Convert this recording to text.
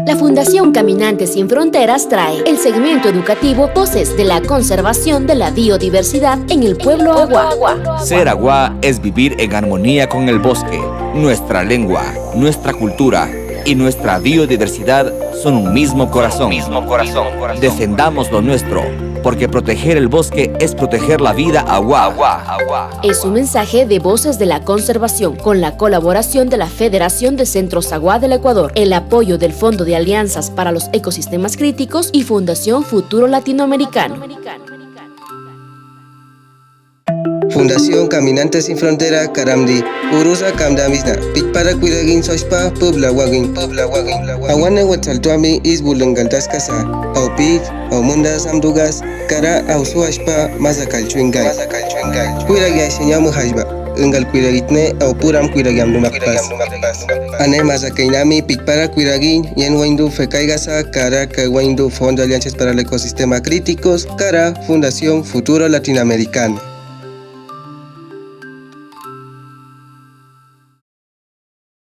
La Fundación Caminantes Sin Fronteras trae el segmento educativo Voces de la Conservación de la Biodiversidad en el Pueblo Agua. Ser agua es vivir en armonía con el bosque. Nuestra lengua, nuestra cultura y nuestra biodiversidad son un mismo corazón. Defendamos lo nuestro, porque proteger el bosque es proteger la vida agua. Es un mensaje de Voces de la Conservación con la colaboración de la Federación de Centros Agua del Ecuador, el apoyo del Fondo de Alianzas para los Ecosistemas Críticos y Fundación Futuro Latinoamericano. Fundación Caminantes Sin Frontera Karamdi Urusa Kamdamisna Pitpara Kuiragin Soshpa Publa Wagin Awane Huatzaltuami Isbulangaltas Casa Aupit Aumunda Samdugas Kara Ausuashpa Mazakalchuingay Kuiragya Shinyamu Hajba Ungal Kuiragitne Aupuram Kuiragyam Dumakpas Ane Mazakainami Pitpara Kuiragin Yen Waindu Fekaigasa Kara Kawaindu Fondo de Alianzas para el Ecosistema Críticos Kara Fundación Futuro Latinoamericano.